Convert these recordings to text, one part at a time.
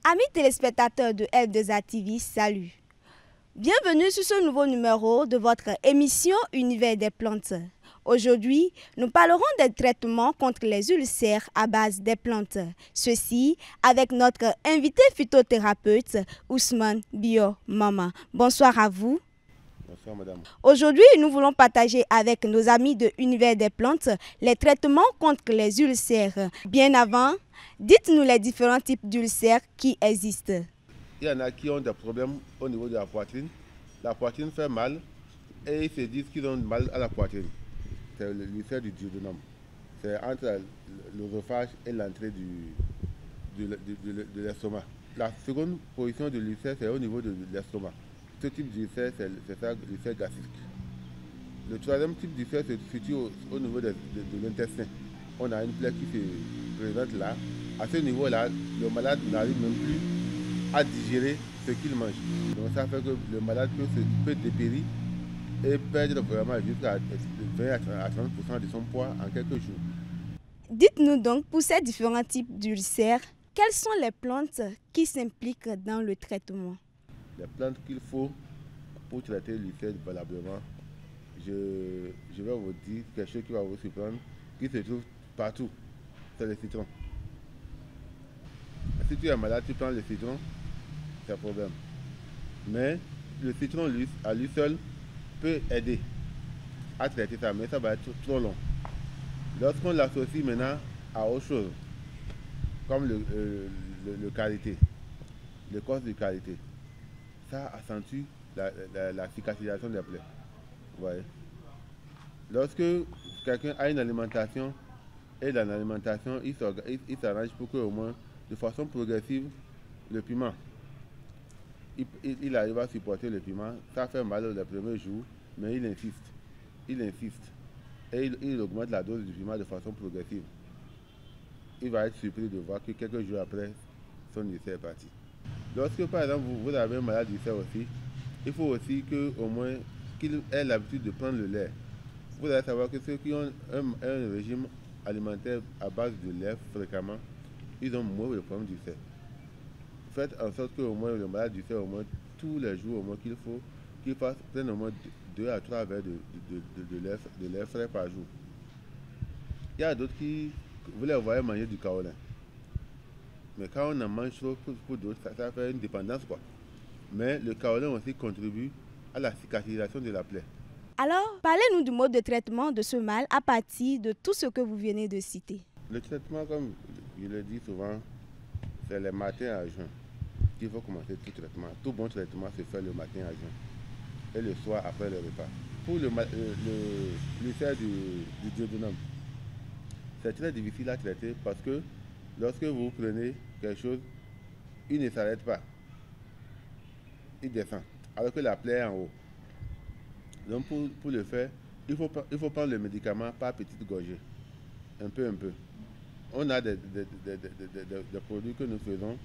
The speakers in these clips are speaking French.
Amis téléspectateurs de F2A TV, salut. Bienvenue sur ce nouveau numéro de votre émission Univers des plantes. Aujourd'hui, nous parlerons des traitements contre les ulcères à base des plantes. Ceci avec notre invité phytothérapeute Ousmane Bio Mama. Bonsoir à vous. Bonsoir madame. Aujourd'hui, nous voulons partager avec nos amis de Univers des plantes les traitements contre les ulcères. Bien avant, dites-nous les différents types d'ulcères qui existent. Il y en a qui ont des problèmes au niveau de la poitrine. La poitrine fait mal et ils se disent qu'ils ont mal à la poitrine. C'est l'ulcère du duodénum. C'est entre l'œsophage et l'entrée de l'estomac. La seconde position de l'ulcère, c'est au niveau de l'estomac. Ce type d'ulcère, c'est ça, l'ulcère gastrique. Le troisième type d'ulcère se situe au niveau de l'intestin. On a une plaie qui se présente là. À ce niveau-là, le malade n'arrive même plus à digérer ce qu'il mange. Donc ça fait que le malade peut dépérir et perdre vraiment jusqu'à 20 à 30% de son poids en quelques jours. Dites-nous donc, pour ces différents types d'ulcères, quelles sont les plantes qui s'impliquent dans le traitement? Les plantes qu'il faut pour traiter l'ulcère valablement, je vais vous dire quelque chose qui va vous surprendre, qui se trouve partout, c'est le citron. Si tu es malade, tu prends le citron, c'est un problème. Mais le citron à lui seul peut aider à traiter ça, mais ça va être trop long. Lorsqu'on l'associe maintenant à autre chose, comme le karité, l'écorce du karité, ça accentue la cicatrisation des plaies. Vous voyez? Lorsque quelqu'un a une alimentation et dans l'alimentation, il s'arrange pour que au moins, de façon progressive, le piment, il arrive à supporter le piment. Ça fait mal les premiers jours, mais il insiste. Et il augmente la dose du piment de façon progressive. Il va être surpris de voir que quelques jours après, son ulcère est parti. Lorsque par exemple vous avez un malade d'ulcère aussi, il faut aussi au moins qu'il ait l'habitude de prendre le lait. Vous allez savoir que ceux qui ont un régime alimentaire à base de lait fréquemment, ils ont moins de problèmes d'ulcère. Faites en sorte que au moins le malade d'ulcère, au moins tous les jours, au moins qu'il prenne au moins 2 à 3 verres de lait frais par jour. Il y a d'autres qui, vous les voyez manger du kaolin. Mais quand on en mange trop pour d'autres, ça fait une dépendance quoi. Mais le kaolin aussi contribue à la cicatrisation de la plaie. Alors, parlez-nous du mode de traitement de ce mal à partir de tout ce que vous venez de citer. Le traitement, comme je le dis souvent, c'est le matin à jeun qu'il faut commencer tout traitement. Tout bon traitement se fait le matin à jeun et le soir après le repas. Pour l'ulcère du duodénum, c'est très difficile à traiter parce que lorsque vous prenez quelque chose, il ne s'arrête pas. Il descend, alors que la plaie est en haut. Donc pour le faire, il faut prendre le médicament par petites gorgées, un peu. On a des produits que nous faisons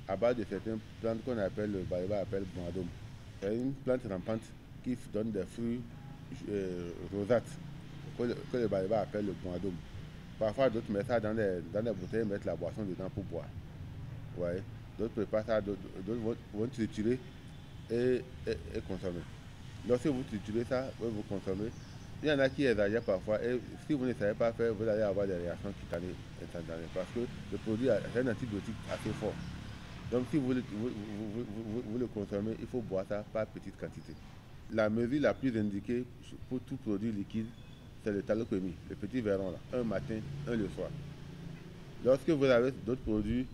à base de certaines plantes qu'on appelle, le baobab appelle boadum. C'est une plante rampante qui donne des fruits rosâtres que le baobab appelle le boadum. Parfois d'autres mettent ça dans des bouteilles, mettent la boisson dedans pour boire. Ouais. D'autres préparent ça, d'autres vont triturer et consommer. Lorsque vous triturez ça, vous consommez. Il y en a qui exagèrent parfois et si vous ne savez pas faire, vous allez avoir des réactions cutanées instantanées parce que le produit est un antibiotique assez fort. Donc si vous le consommez, il faut boire ça par petite quantité. La mesure la plus indiquée pour tout produit liquide, c'est le thalochromie, le petit verron là, un matin, un le soir. Lorsque vous avez d'autres produits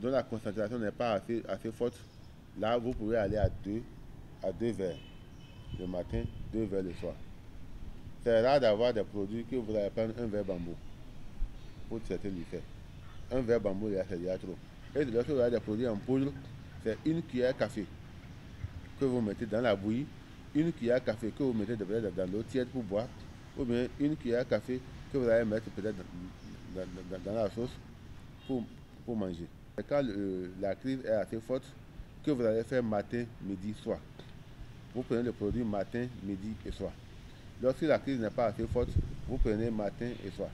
dont la concentration n'est pas assez forte, là vous pouvez aller à 2 verres le matin, 2 verres le soir. C'est rare d'avoir des produits que vous allez prendre un verre bambou pour traiter l'ulcère. Un verre bambou, c'est déjà trop. Et lorsque vous avez des produits en poudre, c'est une cuillère à café que vous mettez dans la bouillie, une cuillère à café que vous mettez dans l'eau tiède pour boire, ou bien une cuillère à café que vous allez mettre peut-être dans la sauce pour manger. Et quand la crise est assez forte, que vous allez faire matin, midi, soir. Vous prenez le produit matin, midi et soir. Lorsque la crise n'est pas assez forte, vous prenez matin et soir.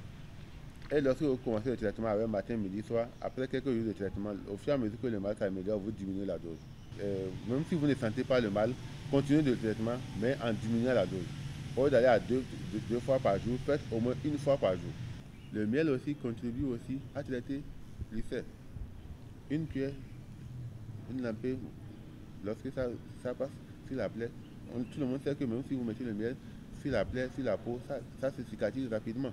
Et lorsque vous commencez le traitement avec matin, midi, soir, après quelques jours de traitement, au fur et à mesure que le mal s'améliore, vous diminuez la dose. Même si vous ne sentez pas le mal, continuez le traitement, mais en diminuant la dose. Au lieu d'aller à deux fois par jour, faites au moins une fois par jour. Le miel aussi contribue aussi à traiter l'ulcère. Une cuillère, une lampée, lorsque ça passe sur la plaie, tout le monde sait que même si vous mettez le miel sur la plaie, sur la peau, ça se cicatrise rapidement.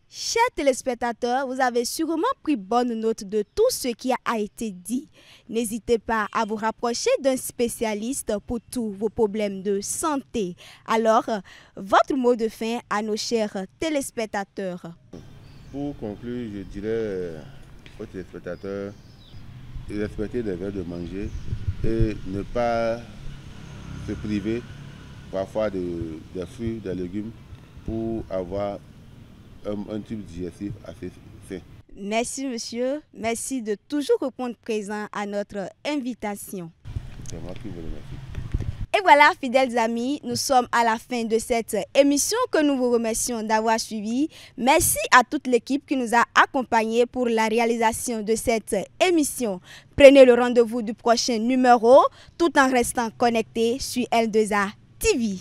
Chers téléspectateurs, vous avez sûrement pris bonne note de tout ce qui a été dit. N'hésitez pas à vous rapprocher d'un spécialiste pour tous vos problèmes de santé. Alors, votre mot de fin à nos chers téléspectateurs. Pour conclure, je dirais aux téléspectateurs de respecter les heures de manger et ne pas se priver parfois des fruits, des légumes pour avoir un type digestif assez sain. Merci monsieur, merci de toujours répondre présent à notre invitation. C'est moi qui vous remercie. Et voilà, fidèles amis, nous sommes à la fin de cette émission que nous vous remercions d'avoir suivi. Merci à toute l'équipe qui nous a accompagnés pour la réalisation de cette émission. Prenez le rendez-vous du prochain numéro tout en restant connecté sur L2A TV.